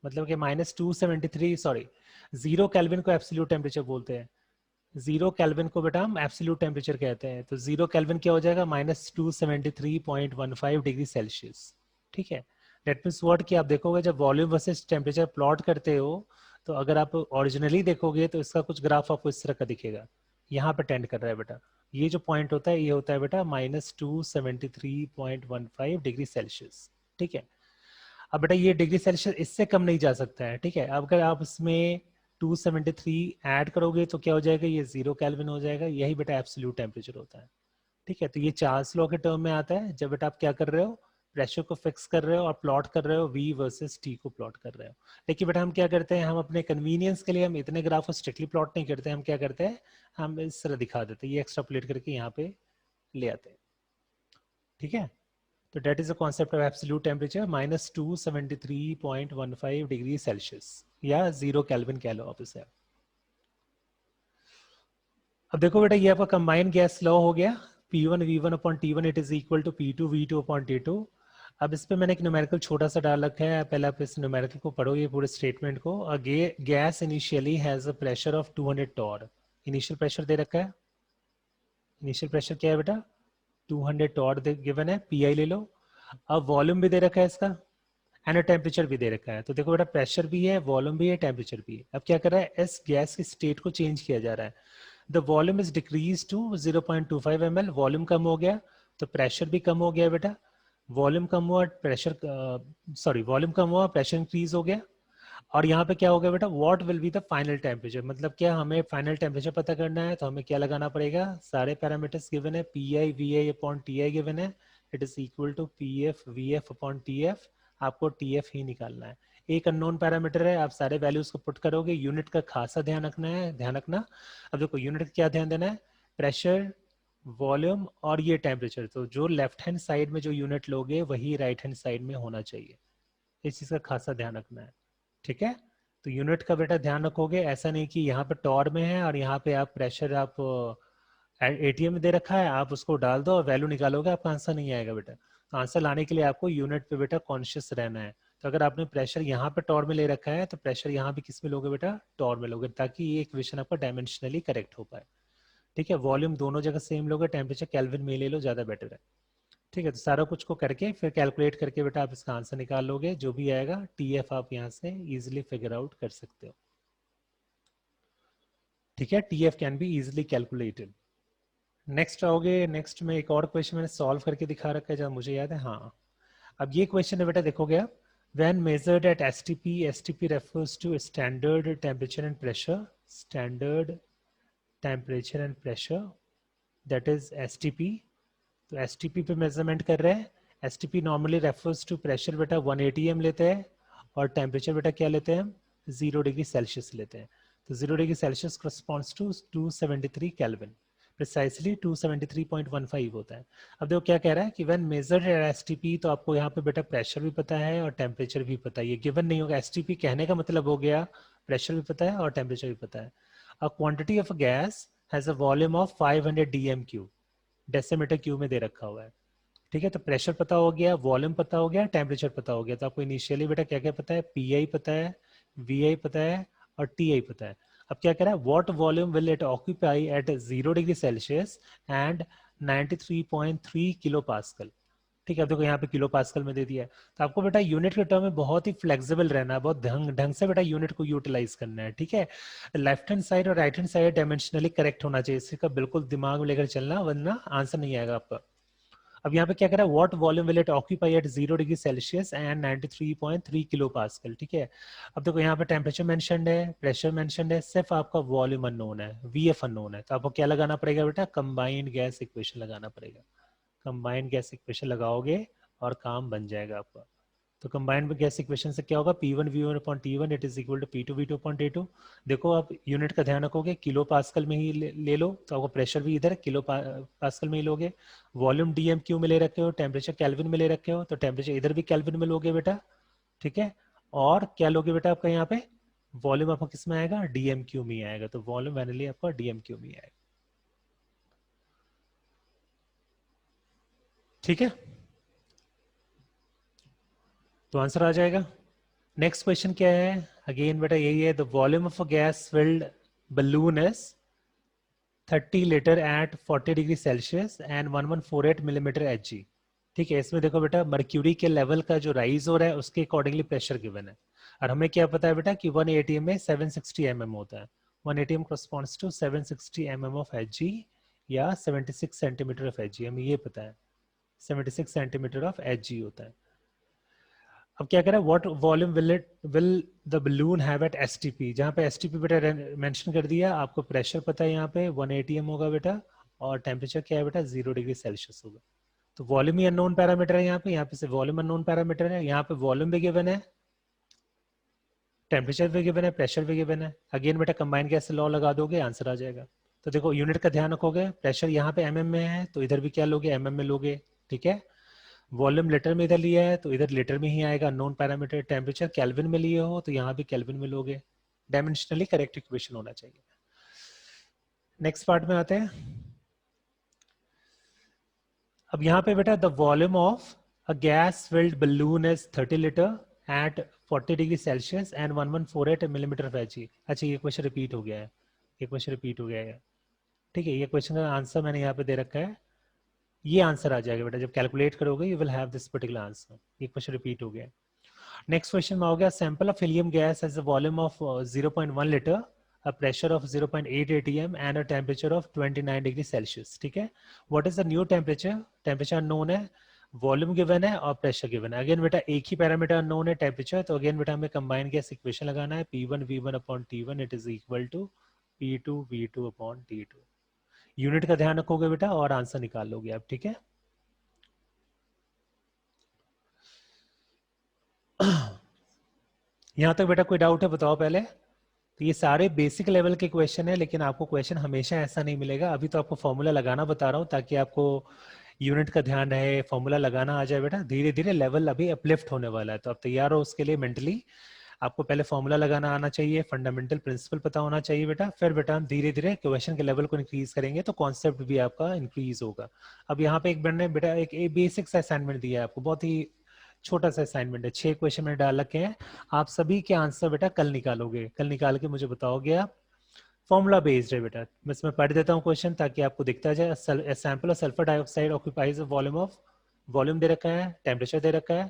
मतलब कि -273, सॉरी, 0 केल्विन को एब्सोल्यूट टेम्परेचर बोलते हैं। जीरो केल्विन को बेटा हम एब्सोल्यूट टेम्परेचर कहते हैं, तो जीरो केल्विन क्या हो जाएगा, -273.15 डिग्री सेल्सियस। ठीक है, डेट मीन्स व्हाट कि आप देखोगे जब वॉल्यूम वर्सेस टेम्परेचर प्लॉट करते हो, तो अगर आप ओरिजिनली देखोगे तो इसका कुछ ग्राफ आपको इस तरह का दिखेगा, यहाँ पे टेंड कर रहा है बेटा, ये जो पॉइंट होता है ये होता है बेटा -273.15 डिग्री सेल्सियस। ठीक है, अब बेटा ये डिग्री सेल्सियस इससे कम नहीं जा सकता है। ठीक है, अब अगर आप इसमें 273 ऐड करोगे तो क्या हो जाएगा, ये 0 केल्विन हो जाएगा, यही बेटा एब्सोल्यूट टेम्परेचर होता है। ठीक है, तो ये चार्ल्स लॉ के टर्म में आता है, जब बेटा आप क्या कर रहे हो, प्रेशर को फिक्स कर रहे हो और प्लॉट कर रहे हो, V वर्सेस T को प्लॉट कर रहे हो। लेकिन बेटा हम क्या करते हैं, हम अपने कन्वीनियंस के लिए हम इतने ग्राफ को स्ट्रिक्टली प्लॉट नहीं करते, हम क्या करते हैं, हम इस तरह दिखा देते हैं, ये एक्स्ट्रापोलेट करके यहाँ पे ले आते हैं। ठीक है, तो that is the concept of absolute temperature -273.15 degree Celsius या 0 केल्विन कह लो आप इसे। अब देखो बेटा ये आपका कंबाइंड गैस लॉ हो गया, P1 V1 upon T1 it is equal to P2 V2 upon T2। अब इस पे मैंने एक न्यूमेरिकल छोटा सा डाल रखा है, पहले आप इस न्यूमेरिकल को पढ़ो, ये पूरे स्टेटमेंट को। Gas initially has a pressure of 200 torr, initial pressure दे रखा है, इनिशियल प्रेशर क्या है बेटा 200 टॉर गिवन है, PI ले लो। अब वॉल्यूम भी दे रखा है इसका, एंड टेम्परेचर भी दे रखा है, तो देखो बेटा प्रेशर भी है, वॉल्यूम भी है, टेम्परेचर भी है। अब क्या कर रहा है, इस गैस की स्टेट को चेंज किया जा रहा है, the volume is decrease to 0.25 ml, volume कम हो गया तो प्रेशर भी कम हो गया बेटा, वॉल्यूम कम हुआ प्रेशर, सॉरी वॉल्यूम कम हुआ प्रेशर इंक्रीज हो गया। और यहाँ पे क्या हो गया बेटा, what will be the final temperature, मतलब क्या हमें फाइनल टेम्परेचर पता करना है, तो हमें क्या लगाना पड़ेगा, सारे पैरामीटर्स गिवन है, PI VI upon TI given है, it is equal to PF VF अपॉन TF, आपको TF ही निकालना है। एक अननोन पैरामीटर है, आप सारे वैल्यूज को पुट करोगे, यूनिट का खासा ध्यान रखना है, ध्यान रखना। अब देखो यूनिट का क्या ध्यान देना है, प्रेशर, वॉल्यूम और ये टेम्परेचर, तो जो लेफ्ट हैंड साइड में जो यूनिट लोगे वही राइट हैंड साइड में होना चाहिए, इस चीज का खासा ध्यान रखना है। ठीक है, तो यूनिट का बेटा ध्यान रखोगे, ऐसा नहीं कि यहाँ पे टॉर में है और यहाँ पे आप प्रेशर आप ATM में दे रखा है, आप उसको डाल दो और वैल्यू निकालोगे, आपका आंसर नहीं आएगा बेटा। तो आंसर लाने के लिए आपको यूनिट पे बेटा कॉन्शियस रहना है। तो अगर आपने प्रेशर यहाँ पे टॉर में ले रखा है तो प्रेशर यहाँ भी किस में लोगे बेटा, टॉर में लोगे, ताकि ये इक्वेशन आपका डायमेंशनली करेक्ट हो पाए। ठीक है, वॉल्यूम दोनों जगह सेम लोगे, टेम्परेचर केल्विन में ले लो, ज्यादा बेटर है। ठीक है, तो सारा कुछ को करके फिर कैलकुलेट करके बेटा आप इसका आंसर निकाल लोगे, जो भी आएगा TF आप यहाँ से इजीली फिगर आउट कर सकते हो। ठीक है, TF can be easily calculated. Next आओगे, नेक्स्ट में एक और क्वेश्चन मैंने सॉल्व करके दिखा रखा है जहाँ मुझे याद है, हाँ। अब ये क्वेश्चन है बेटा, देखोगे आप, when measured at STP refers to standard temperature and pressure, standard temperature and pressure, that is STP। तो STP पे मेजरमेंट कर रहे हैं, STP normally refers to pressure बेटा 1 ATM लेते हैं, और टेम्परेचर बेटा क्या लेते हैं हम, 0 डिग्री सेल्सियस लेते हैं। तो 0 degree Celsius corresponds to 273 Kelvin, precisely 273.15 होता है। अब देखो क्या कह रहा है कि व्हेन मेजर्ड STP, तो आपको यहाँ पे बेटा प्रेशर भी पता है और टेम्परेचर भी पता है, ये गिवन नहीं होगा। STP कहने का मतलब हो गया प्रेशर भी पता है और टेम्परेचर भी पता है। A quantity of a gas has a volume of 500 dm3, decimetre cube में दे रखा हुआ है। ठीक है, तो प्रेशर पता हो गया, वॉल्यूम पता हो गया, टेम्परेचर पता हो गया, तो आपको इनिशियली बेटा क्या क्या पता है, PI पता है, VI पता है और TI पता है। अब क्या कह रहा है, what volume will it occupy at 0 degree Celsius and 93.3 kilo pascal. ठीक है, अब देखो यहाँ पे किलो पास्कल में दे दिया है, तो आपको बेटा यूनिट के टर्म में बहुत ही फ्लेक्सिबल रहना है, बहुत ढंग ढंग से बेटा यूनिट को यूटिलाइज करना है। ठीक है, लेफ्ट हैंड साइड और right hand side dimensionally correct होना चाहिए, इसका बिल्कुल दिमाग में लेकर चलना, वरना आंसर नहीं आएगा आपका। अब यहाँ पे क्या करा, what volume will it occupy at 0 degree Celsius and 93.3 kilo pascal. ठीक है, अब देखो यहाँ पे टेम्परेचर मेंशन्ड है, प्रेशर मेंशन्ड है, सिर्फ आपका वॉल्यूम अननोन है, VF अननोन है, तो आपको क्या लगाना पड़ेगा बेटा, कंबाइंड गैस इक्वेशन लगाना पड़ेगा। कंबाइंड गैस इक्वेशन लगाओगे और काम बन जाएगा आपका। तो कंबाइंड गैस इक्वेशन से क्या होगा, P1 V1 upon T1 it is equal to P2 V2 upon T2। देखो आप यूनिट का ध्यान रखोगे, किलो पास्कल में ही ले लो, तो आपको प्रेशर भी इधर किलो पास्कल में ही लोगे, वॉल्यूम DMQ में ले रखे हो, टेम्परेचर केल्विन में ले रखे हो, तो टेम्परेचर इधर भी केल्विन में लोगे बेटा। ठीक है, और क्या लोगे बेटा आपका यहाँ पे, वॉल्यूम आपका किस में आएगा, DMQ में आएगा, तो वॉल्यूम फाइनली आपका DMQ में आएगा। ठीक है, तो आंसर आ जाएगा। नेक्स्ट क्वेश्चन क्या है, अगेन बेटा यही है, the volume of a gas filled balloon is 30 litre at 40 degree Celsius and 1148 millimetre Hg। ठीक है, इसमें देखो बेटा मर्क्यूरी के लेवल का जो राइज हो रहा है उसके अकॉर्डिंगली प्रेशर गिवन है, और हमें क्या पता है बेटा कि 1 atm में 760 mm होता है। 1 atm corresponds to 760 mm of Hg या 76 सेंटीमीटर ऑफ Hg, हमें ये पता है 76 सेंटीमीटर ऑफ Hg होता है। अब क्या कह रहा है, what volume will the balloon have at STP, जहाँ पे एसटीपी बेटा मेंशन कर दिया, आपको प्रेशर पता है यहाँ पे 1 atm होगा बेटा, और टेम्परेचर क्या है बेटा 0 डिग्री सेल्सियस होगा। तो वॉल्यूम ही अननोन पैरामीटर है यहाँ पे से वॉल्यूम अननोन पैरामीटर है, यहाँ पे वॉल्यूम भी गिवन है, टेम्परेचर भी गिवन है, प्रेशर भी गिवन है। अगेन बेटा कंबाइन कैसे लॉ लगा दोगे, आंसर आ जाएगा। तो देखो यूनिट का ध्यान रखोगे, प्रेशर यहाँ पे mm में है तो इधर भी क्या लोगे, mm में लोगे, ठीक है। वॉल्यूम लीटर में इधर लिया है तो इधर लीटर में ही आएगा नॉन पैरामीटर। टेम्परेचर केल्विन में लिए हो तो यहाँ भी केल्विन में लोगे। डायमेंशनली करेक्ट इक्वेशन होना चाहिए। नेक्स्ट पार्ट में आते हैं। अब यहाँ पे बेटा the volume of a gas filled balloon is 30 litre at 40 degree Celsius and 1148 millimetre of Hg। अच्छा ये क्वेश्चन रिपीट हो गया है, ये क्वेश्चन रिपीट हो गया है, ठीक है। ये क्वेश्चन का आंसर मैंने यहाँ पे दे रखा है, ये आंसर आ जाएगा बेटा जब कैलकुलेट करोगे, you will have this particular answer. ये क्वेश्चन रिपीट हो गया। नेक्स्ट क्वेश्चन में हो गया, sample of helium gas has a volume of 0.1 litre, a pressure of 0.8 atm and a temperature of 29 degree Celsius, ठीक है। What is the new temperature, temperature unknown है, volume given है और प्रेशर गिवन है। Again बेटा एक ही parameter unknown है temperature, तो अगेन बेटा हमें कंबाइन गैस इक्वेशन लगाना है, P1 V1 upon T1 it is equal to P2 V2 upon T2। Unit का ध्यान रखोगे बेटा और आंसर निकाल लोगे आप, ठीक है। यहां तक बेटा कोई डाउट है बताओ पहले। तो ये सारे बेसिक लेवल के क्वेश्चन है, लेकिन आपको क्वेश्चन हमेशा ऐसा नहीं मिलेगा। अभी तो आपको फॉर्मूला लगाना बता रहा हूँ ताकि आपको यूनिट का ध्यान रहे, फॉर्मूला लगाना आ जाए बेटा। धीरे धीरे लेवल अभी अपलिफ्ट होने वाला है, तो आप तैयार हो उसके लिए मेंटली। आपको पहले फॉर्मूला लगाना आना चाहिए, फंडामेंटल प्रिंसिपल पता होना चाहिए बेटा, फिर बेटा हम धीरे धीरे क्वेश्चन के लेवल को इंक्रीज करेंगे तो कॉन्सेप्ट भी आपका इंक्रीज होगा। अब यहाँ पे एक मैंने बेटा एक बेसिक सा असाइनमेंट दिया है आपको, बहुत ही छोटा सा असाइनमेंट है, 6 क्वेश्चन मैंने डाल रखे हैं। आप सभी के आंसर बेटा कल निकालोगे, कल निकाल के मुझे बताओगे आप। फॉर्मूला बेस्ड है बेटा, मैं इसमें पढ़ देता हूँ क्वेश्चन ताकि आपको दिखता जाए। Sample of sulphur dioxide occupies volume दे रखा है, टेम्परेचर दे रखा है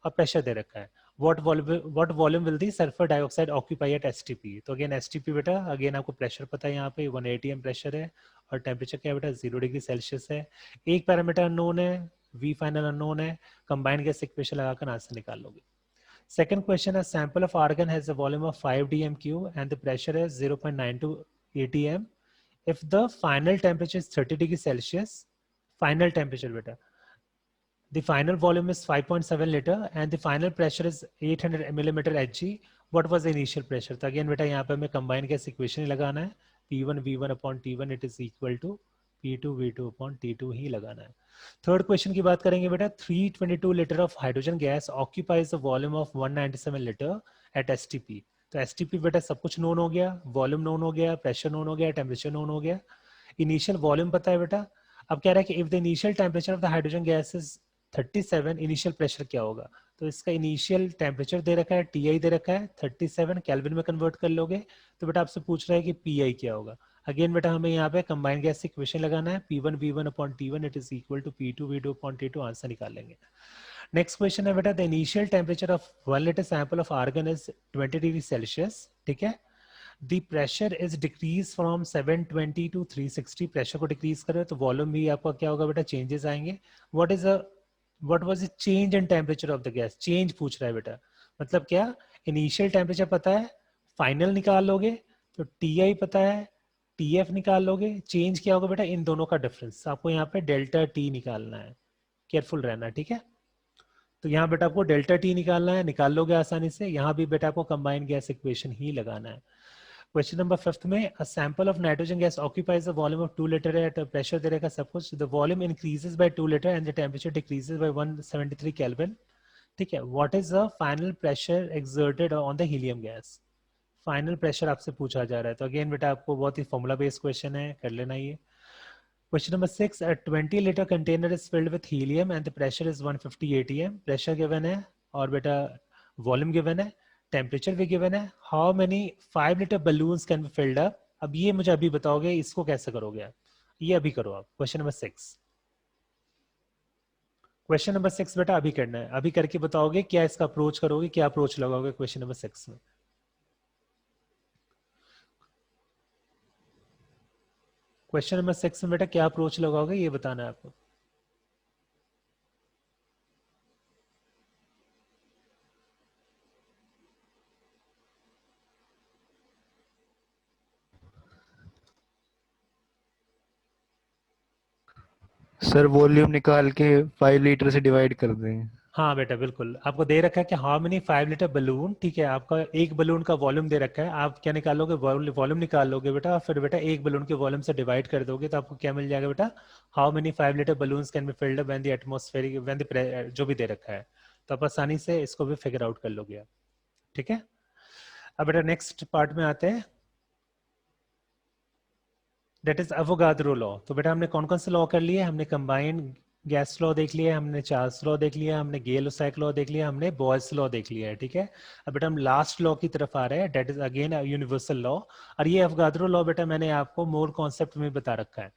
और प्रेशर दे रखा है। What volume will the sulphur dioxide occupy at STP. तो अगेन एसटीपी बेटा, अगेन आपको प्रेशर पता है, यहाँ पे 1 atm प्रेशर है और टेम्परेचर क्या है बेटा 0 डिग्री सेल्सियस है। एक पैरामीटर अननोन है, वी फाइनल अननोन है, कंबाइंड गैस इक्वेशन लगाकर आंसर निकाल लोगे। Second question, a sample of argon has a volume of 5 dmq and the pressure is 0.92 atm. If the final temperature is 30 degree Celsius, final temperature beta, the final volume is 5.7 liter and the final pressure is 800 millimeter Hg. What was the initial pressure? तो again बेटा यहाँ पे हमें combine gas equation ही लगाना है, P1 V1 upon T1 it is equal to P2 V2 upon T2 ही लगाना है। Third question की बात करेंगे बेटा, 322 litre of hydrogen gas occupies the volume of 197 litre at STP. तो एसटीपी बेटा सब कुछ नोन हो गया, वॉल्यूम नोन हो गया, प्रेशर नोन हो गया, टेम्परेचर नोन हो गया, इनिशियल वॉल्यूम पता है बेटा। अब कह रहा है कि if the initial temperature of the hydrogen gas is 37, initial pressure क्या होगा। तो इसका इनिशियल टेम्परेचर दे रखा है, टी दे रखा है 37, केल्विन में कन्वर्ट कर लोगे तो बेटा आपसे पूछ रहा है कि पी क्या होगा। अगेन बेटा हमें यहाँ पे कंबाइंड गैस इक्वेशन लगाना है, P1 V1 upon T1 it is equal to P2 V2 upon T2, answer निकाल लेंगे। नेक्स्ट क्वेश्चन है बेटा, the initial temperature of 1 litre sample of argon is 20 degree Celsius, ठीक है। The pressure is decrease from 720 to 360, pressure को decrease करो तो volume भी आपका क्या होगा बेटा, चेंजेस आएंगे। What was the change in temperature of the gas, change पूछ रहा है बेटा, मतलब क्या, इनिशियल टेम्परेचर पता है, फाइनल निकाल लोगे तो टी पता है, टीएफ निकाल लोगे, चेंज क्या होगा बेटा, इन दोनों का डिफरेंस। आपको यहाँ पे डेल्टा टी निकालना है, केयरफुल रहना, ठीक है। तो यहाँ बेटा आपको डेल्टा टी निकालना है, निकाल लोगे आसानी से। यहाँ भी बेटा आपको कंबाइंड गैस इक्वेशन ही लगाना है। क्वेश्चन नंबर 5 में, a sample of nitrogen gas occupies the volume of 2 litre at pressure दे रहेगा सब कुछ। The volume increases by 2 litre and the temperature decreases by 173 kelvin, ठीक है। What is the final pressure exerted on the helium gas, final pressure आपसे पूछा जा रहा है। तो अगेन बेटा आपको बहुत ही फॉर्मूला बेस्ड क्वेश्चन है, कर लेना ये। Question number 6, a 20 litre container is filled with helium and the pressure is 150 atm, pressure given है और बेटा वॉल्यूम गिवन है, टेम्परेचर भी गिवन है। How many 5 litre balloons can be filled up अब ये मुझे अभी बताओगे इसको कैसे करोगे आप, ये अभी करो आप। क्वेश्चन नंबर 6, क्वेश्चन नंबर 6 बेटा अभी करना है, अभी करके बताओगे क्या इसका अप्रोच करोगे, क्या अप्रोच लगाओगे क्वेश्चन नंबर 6 में। क्वेश्चन नंबर 6 में बेटा क्या अप्रोच लगाओगे ये बताना है आपको। सर वॉल्यूम निकाल के 5 लीटर से डिवाइड कर दें। हाँ बेटा बिल्कुल, आपको दे रखा है कि हाउ मेनी 5 लीटर बलून, ठीक है, आपका एक बलून का वॉल्यूम दे रखा है, आप क्या निकालोगे, वॉल्यूम निकाल लोगे बेटा, फिर बेटा एक बलून के वॉल्यूम से डिवाइड कर दोगे तो आपको क्या मिल जाएगा बेटा, how many 5 litre balloons can be filled when the atmospheric when the जो भी दे रखा है, तो आप आसानी से इसको भी फिगर आउट कर लोगे आप, ठीक है। अब बेटा नेक्स्ट पार्ट में आते हैं, दैट इज अवोगाद्रो लॉ। तो बेटा हमने कौन कौन से लॉ कर लिए, हमने कंबाइंड गैस लॉ देख लिया, हमने चार्ल्स लॉ देख लिया, हमने गेल-लुसाक लॉ देख लिया, हमने बॉयल्स लॉ देख लिया है, ठीक है। अब बेटा हम लास्ट लॉ की तरफ आ रहे हैं, that is again universal law, और ये अवोगाद्रो लॉ बेटा मैंने आपको मोल कॉन्सेप्ट में बता रखा है,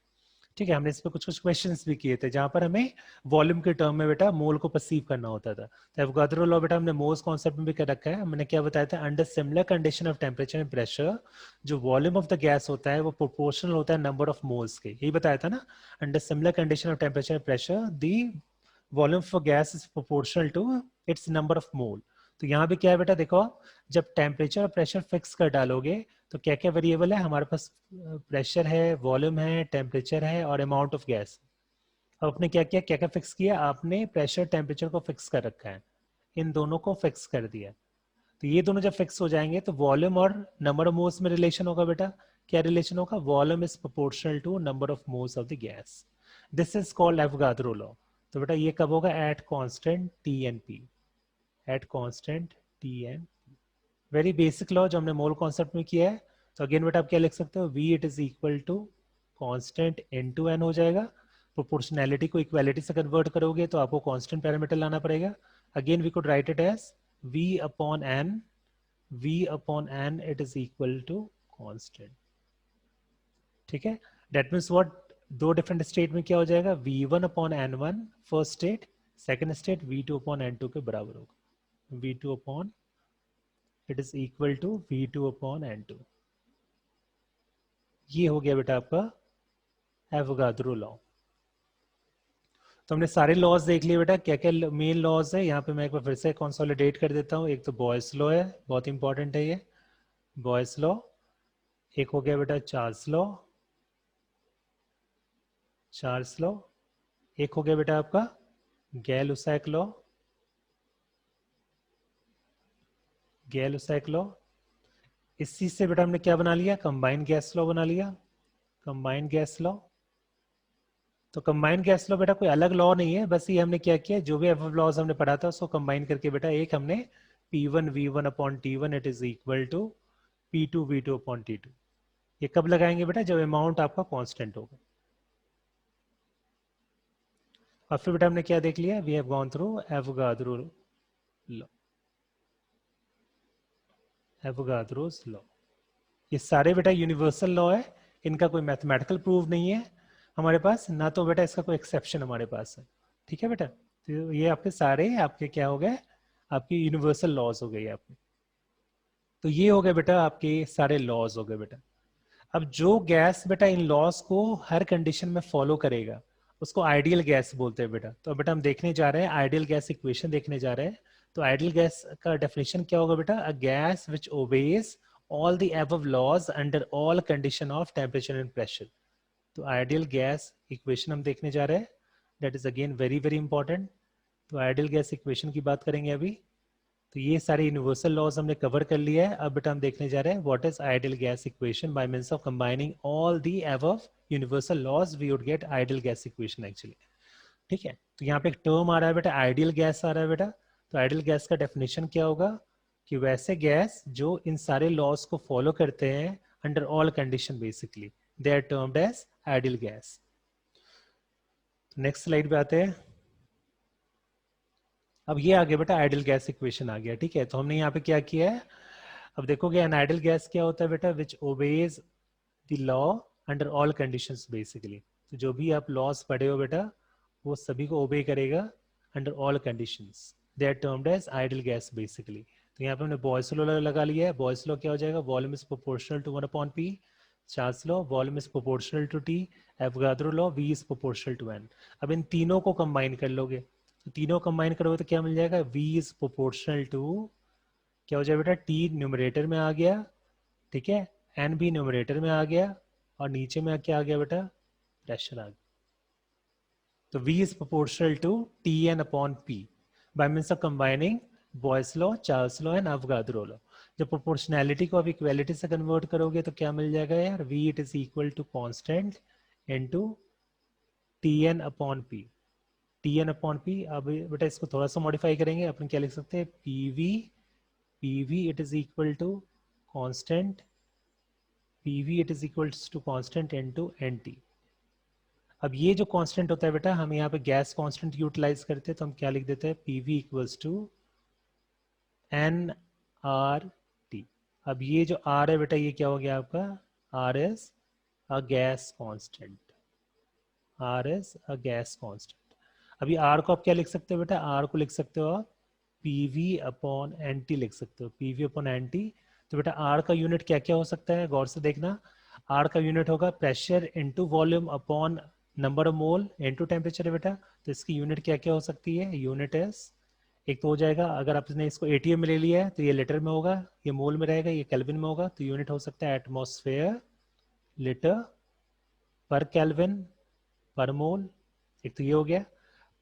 ठीक है। हमने इस पे कुछ कुछ क्वेश्चंस भी किए थे जहां पर हमें वॉल्यूम के टर्म में बेटा मोल को परसीव करना होता था। तो एवोगाद्रो लॉ बेटा हमने मोल्स कॉन्सेप्ट में भी कर रखा है, हमने क्या बताया था, under similar condition of temperature and pressure जो वॉल्यूम ऑफ द गैस होता है वो प्रोपोर्शनल होता है नंबर ऑफ मोल्स के, यही बताया था ना। Under similar condition of temperature and pressure the volume for gas is proportional to its number of mole. तो यहाँ भी क्या है बेटा, देखो जब टेम्परेचर और प्रेशर फिक्स कर डालोगे तो क्या क्या वेरिएबल है हमारे पास, प्रेशर है, वॉल्यूम है, टेम्परेचर है और अमाउंट ऑफ गैस। अब आपने क्या किया, क्या क्या फिक्स किया, आपने प्रेशर टेम्परेचर को फिक्स कर रखा है, इन दोनों को फिक्स कर दिया। तो ये दोनों जब फिक्स हो जाएंगे तो वॉल्यूम और नंबर ऑफ मोल्स में रिलेशन होगा बेटा, क्या रिलेशन होगा, volume is proportional to number of moles of the gas, this is called Avogadro law. तो बेटा ये कब होगा, at constant T and P, at constant T and, very basic law जो हमने मोल कॉन्सेप्ट में किया है। तो अगेन बेटा आप क्या लिख सकते हो, V it is equal to constant N to N हो जाएगा, प्रोपोर्शनैलिटी को इक्वालिटी से कन्वर्ट करोगे तो आपको कांस्टेंट पैरामीटर लाना पड़ेगा। Again we could write it as V upon N, V upon N it is equal to constant, ठीक है। दैट मीन्स व्हाट, दो डिफरेंट स्टेट में क्या हो जाएगा, V1 upon N1 first state, second state V2 upon N2 के बराबर होगा, V2 upon it is equal to V2 upon N2। ये हो गया बेटा आपका एवोगाद्रो लॉ। तो हमने सारे लॉज देख लिए बेटा, क्या क्या मेन लॉज है, यहाँ पे मैं एक बार फिर से कंसोलिडेट कर देता हूँ। एक तो बॉयल्स लॉ है, बहुत इंपॉर्टेंट है ये बॉयल्स लॉ। एक हो गया बेटा चार्ल्स लॉ, चार्ल्स लॉ। एक हो गया बेटा आपका गेल-लुसाक लॉ, गेल-लुसाक लॉ। इस चीज से बेटा हमने क्या बना लिया, कंबाइंड गैस लॉ बना लिया, कंबाइंड गैस लॉ। तो कंबाइंड गैस लॉ बेटा कोई अलग लॉ नहीं है, बस ये हमने क्या किया, जो भी एफ लॉज हमने पढ़ा था उसको कंबाइन करके बेटा एक हमने P1 V1 upon T1 it is equal to P2 V2 upon T2। ये कब लगाएंगे बेटा, जब अमाउंट आपका कांस्टेंट होगा। और फिर बेटा हमने क्या देख लिया, we have gone through Avogadro law, Avogadro's law. ये सारे बेटा यूनिवर्सल लॉ है, इनका कोई मैथमेटिकल प्रूफ नहीं है हमारे पास, ना तो बेटा इसका कोई एक्सेप्शन हमारे पास है, ठीक है बेटा। तो ये आपके सारे आपके क्या हो गए, आपके यूनिवर्सल लॉज हो गए आपके। तो ये हो गए बेटा आपके सारे लॉज हो गए बेटा। अब जो गैस बेटा इन लॉज को हर कंडीशन में फॉलो करेगा उसको आइडियल गैस बोलते हैं बेटा। तो बेटा हम देखने जा रहे हैं आइडियल गैस इक्वेशन देखने जा रहे हैं। तो आइडियल गैस का डेफिनेशन क्या होगा बेटा, a gas which obeys all the above laws under all condition of temperature and pressure। तो आइडियल गैस इक्वेशन हम देखने जा रहे हैं, that is again very very important. तो आइडियल गैस इक्वेशन की बात करेंगे अभी। तो ये सारे यूनिवर्सल लॉज हमने कवर कर लिया है। अब बेटा हम देखने जा रहे हैं what is ideal gas equation, by means of combining all the above universal laws we would get ideal gas equation actually, ठीक है। तो यहाँ पे एक टर्म आ रहा है बेटा, आइडियल गैस आ रहा है बेटा। तो आइडियल गैस का डेफिनेशन क्या होगा कि वैसे गैस जो इन सारे लॉज को फॉलो करते हैं under all condition, basically they are termed as ideal gas. Next slide पे आते हैं। अब ये आ गया बेटा आइडियल गैस इक्वेशन आ गया, ठीक है। तो हमने यहाँ पे क्या किया है, अब देखोगे एन आइडियल गैस क्या होता है बेटा, which obeys the law under all conditions basically. तो जो भी आप लॉस पढ़े हो बेटा वो सभी को ओबे करेगा under all conditions, they are termed as ideal gas basically. तो यहाँ पे हमने बॉयस लॉ लगा लिया है। बॉयस लॉ क्या हो जाएगा, volume is proportional to 1/p। Charles law, volume is proportional to T. Avogadro law, v is proportional to n। अब इन तीनों को कंबाइन कर लोगे, तो तीनों कंबाइन करोगे तो क्या मिल जाएगा, v इज प्रोपोर्शनल टू, क्या हो जाएगा बेटा, t न्यूमरेटर में आ गया, ठीक है, n भी न्यूमरेटर में आ गया, और नीचे में क्या आ गया बेटा, प्रेशर आ गया। तो v is proportional to Tn upon P by means of combining Boyle's law, Charles law and Avogadro law। जब प्रोपोर्शनैलिटी को आप इक्वालिटी से कन्वर्ट करोगे तो क्या मिल जाएगा यार, v it is equal to constant into Tn upon P। Tn upon P, अब बेटा इसको थोड़ा सा मॉडिफाई करेंगे, अपन क्या लिख सकते हैं, PV it is equal to constant, PV it is equal to constant into NT। अब ये जो कांस्टेंट होता है बेटा, हम यहाँ पे गैस कांस्टेंट यूटिलाइज करते हैं, तो हम क्या लिख देते हैं, PV इक्वल्स टू NRT। अब ये जो R है बेटा, ये क्या हो गया आपका, R is a gas constant, R is a gas constant. अभी R को आप क्या लिख सकते हो बेटा, R को लिख सकते हो आप PV अपॉन NT लिख सकते हो, PV अपॉन NT। तो बेटा R का यूनिट क्या क्या हो सकता है, गौर से देखना, R का यूनिट होगा pressure into volume upon number of mole into temperature है बेटा। तो इसकी यूनिट क्या क्या हो सकती है, यूनिट इज, एक तो हो जाएगा, अगर आपने इसको एटीएम में ले लिया है तो ये लीटर में होगा, ये मोल में रहेगा, ये केल्विन में होगा, तो यूनिट हो सकता है एटमॉस्फेयर लीटर पर केल्विन पर मोल। एक तो ये हो गया।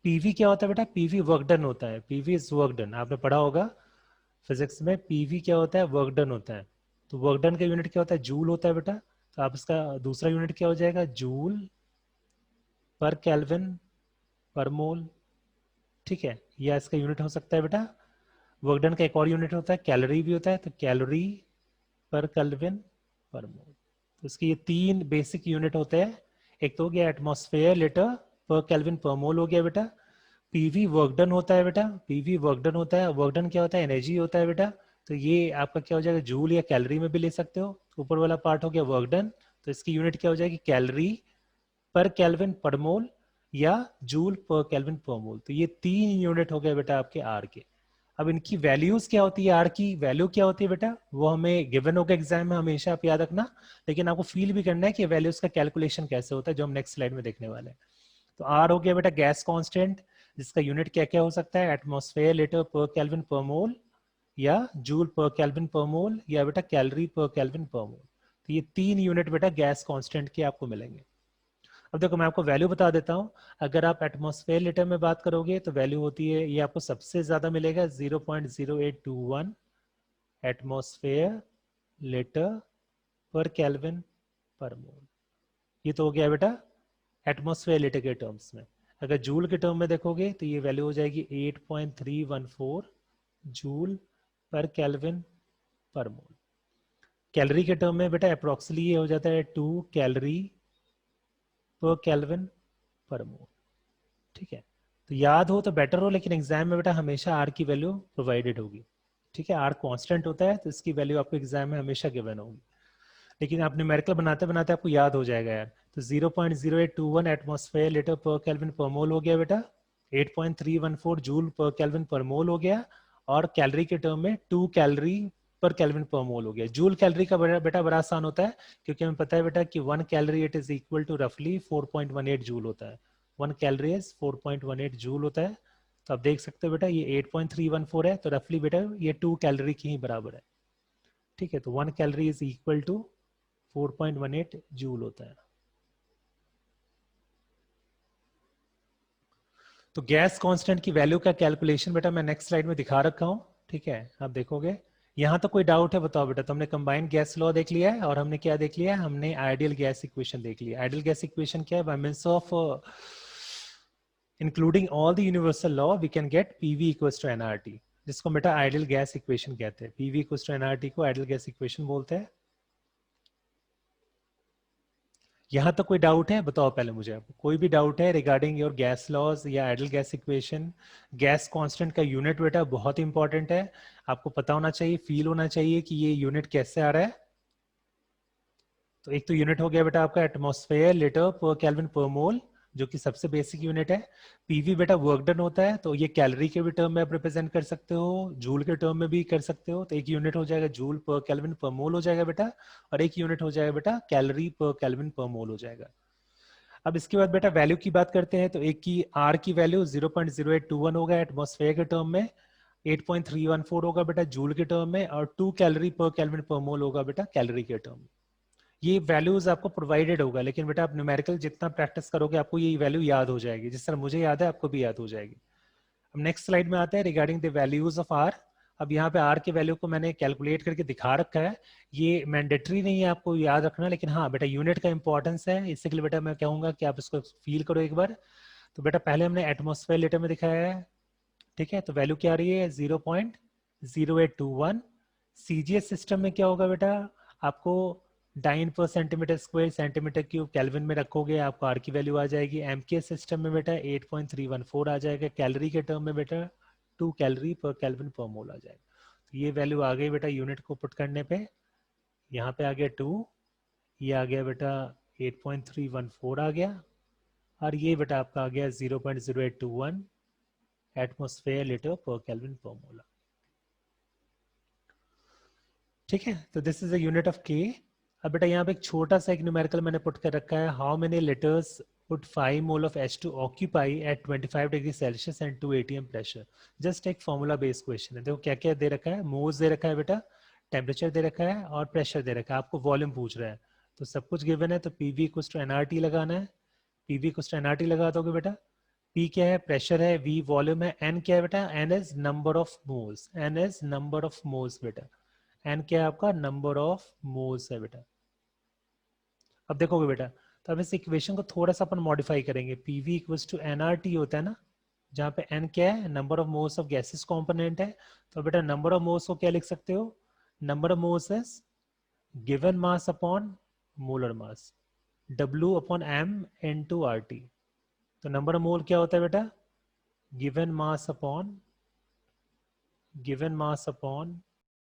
पीवी क्या होता है बेटा, पीवी वर्क डन होता है, पीवी इज वर्क डन, आपने पढ़ा होगा फिजिक्स में, पीवी क्या होता है, वर्क डन होता है। तो वर्क डन का यूनिट क्या होता है, जूल होता है बेटा। तो आप इसका दूसरा यूनिट क्या हो जाएगा, जूल पर केल्विन पर मोल, ठीक है, या इसका यूनिट हो सकता है बेटा, वर्क डन का एक और यूनिट होता है कैलोरी भी होता है, तो कैलोरी पर केल्विन पर मोल। तो इसके ये तीन बेसिक यूनिट होते हैं। एक तो हो गया एटमॉस्फेयर लीटर पर केल्विन पर मोल हो गया बेटा। पीवी वर्क डन होता है बेटा, पीवी वर्क डन होता है, वर्क डन क्या होता है, एनर्जी होता है बेटा। तो ये आपका क्या हो जाएगा, जूल या कैलोरी में भी ले सकते हो। ऊपर वाला पार्ट हो गया वर्क डन, तो इसकी यूनिट क्या हो जाएगी, कैलोरी पर केल्विन पर मोल या जूल पर केल्विन पर मोल। तो ये तीन यूनिट हो गए बेटा आपके आर के। अब इनकी वैल्यूज क्या होती है, आर की वैल्यू क्या होती है बेटा, वो हमें गिवन होगा एग्जाम में, हमेशा आप याद रखना, लेकिन आपको फील भी करना है कि वैल्यूज का कैलकुलेशन कैसे होता है, जो हम नेक्स्ट स्लाइड में देखने वाले हैं। तो आर हो गया बेटा गैस कांस्टेंट, जिसका यूनिट क्या क्या हो सकता है, एटमॉस्फेयर लीटर पर केल्विन पर मोल या जूल पर केल्विन पर मोल या बेटा कैलोरी पर केल्विन पर मोल। तो ये तीन यूनिट बेटा गैस कांस्टेंट के आपको मिलेंगे। अब देखो मैं आपको वैल्यू बता देता हूं, अगर आप एटमॉस्फेयर लीटर में बात करोगे तो वैल्यू होती है, ये आपको सबसे ज्यादा मिलेगा 0.0821 एटमॉस्फेयर लीटर पर केल्विन पर मोल। ये तो हो गया बेटा एटमॉस्फेयर लीटर के टर्म्स में। अगर जूल के टर्म में देखोगे तो ये वैल्यू हो जाएगी 8.314 जूल पर केल्विन पर मोल। कैलोरी के टर्म में बेटा अप्रोक्सीमेटली ये हो जाता है 2 कैलोरी पर केल्विन पर मोल, ठीक है। तो याद हो तो बेटर हो, लेकिन एग्जाम में बेटा हमेशा आर की वैल्यू प्रोवाइडेड होगी, ठीक है। आर कांस्टेंट होता है तो इसकी वैल्यू आपको एग्जाम में हमेशा गिवन होगी, लेकिन आप न्यूमेरिकल बनाते बनाते आपको याद हो जाएगा यार। तो 0.0821 एटमॉस्फेयर लीटर पर केल्विन पर मोल हो गया बेटा, 8.314 जूल पर केल्विन पर मोल हो गया, और कैलोरी के टर्म में 2 कैलोरी पर केल्विन पर मोल हो गया। जूल कैलोरी का बेटा बड़ा आसान होता है, क्योंकि हमें पता है बेटा कि 1 calorie it is equal to रफली 4.18 जूल होता है। 1 कैलोरी इज 4.18 जूल होता है। तो आप देख सकते हो बेटा ये 8.314 है, तो रफली बेटा ये 2 कैलोरी की ही बराबर है, ठीक है। तो 1 calorie is equal to 4.18 joule होता है। तो गैस कांस्टेंट की वैल्यू का कैलकुलेशन बेटा मैं नेक्स्ट स्लाइड में दिखा रखा हूं, ठीक है, आप देखोगे। यहां तो कोई डाउट है बताओ बेटा, तो हमने कंबाइंड गैस लॉ देख लिया है, और हमने क्या देख लिया है, हमने आइडियल गैस इक्वेशन देख लिया। आइडियल गैस इक्वेशन क्या है, by means of including all the universal law we can get PV equals to NRT, जिसको बेटा आइडियल गैस इक्वेशन कहते हैं। पीवी इक्वल्स टू एनआरटी को आइडियल गैस इक्वेशन बोलते हैं। यहां तक कोई डाउट है बताओ पहले मुझे, कोई भी डाउट है रिगार्डिंग योर गैस लॉज या ideal gas equation. Gas constant का यूनिट बेटा बहुत इंपॉर्टेंट है, आपको पता होना चाहिए, फील होना चाहिए कि ये यूनिट कैसे आ रहा है। तो एक तो यूनिट हो गया बेटा आपका एटमॉस्फेयर लीटर पर केल्विन पर मोल, जो कि सबसे बेसिक यूनिट है। पीवी बेटा वर्क डन होता है, तो ये कैलोरी के भी टर्म में आप रिप्रेजेंट कर सकते हो, जूल के टर्म में भी कर सकते हो। तो एक यूनिट हो जाएगा जूल पर केल्विन पर मोल हो जाएगा बेटा, और एक यूनिट हो जाएगा बेटा कैलोरी पर केल्विन पर मोल हो जाएगा। अब इसके बाद बेटा वैल्यू की बात करते हैं, तो एक की आर की वैल्यू 0.0821 होगा एटमॉस्फेयर के टर्म में, 8.314 होगा बेटा जूल के टर्म में, और 2 कैलोरी पर केल्विन पर मोल होगा बेटा कैलोरी के टर्म में। ये वैल्यूज आपको प्रोवाइडेड होगा, लेकिन बेटा आप न्यूमेरिकल जितना प्रैक्टिस करोगे आपको ये वैल्यू याद हो जाएगी, जिस तरह मुझे याद है आपको भी याद हो जाएगी। अब नेक्स्ट स्लाइड में आते हैं regarding the values of R. अब यहाँ पे आर के वैल्यू को मैंने कैलकुलेट करके दिखा रखा है, ये मैंडेटरी नहीं है आपको याद रखना, लेकिन हाँ बेटा यूनिट का इंपॉर्टेंस है, इसके लिए बेटा मैं कहूंगा कि आप इसको फील करो एक बार। तो बेटा पहले हमने एटमोस्फेयर लीटर में दिखाया है, ठीक है, तो वैल्यू क्या आ रही है 0.0821। सीजीएस सिस्टम में क्या होगा बेटा, आपको डाइन पर centimetre square centimetre cube kelvin में रखोगे, आपको आर की वैल्यू आ जाएगी। एमके सिस्टम में बेटा 8.314 आ जाएगा, कैलोरी के टर्म में बेटा 2 कैलोरी पर केल्विन पर मोल आ जाएगा। तो ये वैल्यू आ गई बेटा यूनिट को पुट करने पे, यहाँ पे आ गया 2, ये आ गया बेटा 8.314 आ गया, और ये बेटा आपका आ गया 0.0821 एटमॉस्फेयर लीटर पर केल्विन पर मोल। ठीक है, तो this is a unit of के। अब बेटा यहाँ पे एक छोटा सा एक न्यूमेरिकल मैंने पुट कर रखा है, how many litres would 5 mole of H2 occupy at 25 degree Celsius and 2 atm pressure. Just एक फॉर्मूला बेस्ड क्वेश्चन है। देखो क्या क्या दे रखा है, मोल्स दे रखा है बेटा, टेम्परेचर दे रखा है और प्रेशर दे रखा है, आपको वॉल्यूम पूछ रहा है। तो सब कुछ गिवन है, तो पीवी इक्वल्स टू एनआरटी लगाना है। पीवी इक्वल्स टू एनआरटी लगा दोगे बेटा, पी क्या है प्रेशर है, वी वॉल्यूम है, एन क्या है बेटा, N is number of moles, N is number of moles बेटा, एन क्या है आपका नंबर ऑफ मोल्स है बेटा। अब देखोगे बेटा, तो अब इस इक्वेशन को थोड़ा सा अपन मॉडिफाई करेंगे, पीवी इक्वल्स टू एनआरटी होता है ना, जहाँ पे एन क्या है number of moles of gases component है। तो बेटा नंबर ऑफ मोल्स को क्या लिख सकते हो, number of moles is given mass upon molar mass, W upon M into RT। तो नंबर ऑफ मोल क्या होता है बेटा, गिवन मास अपॉन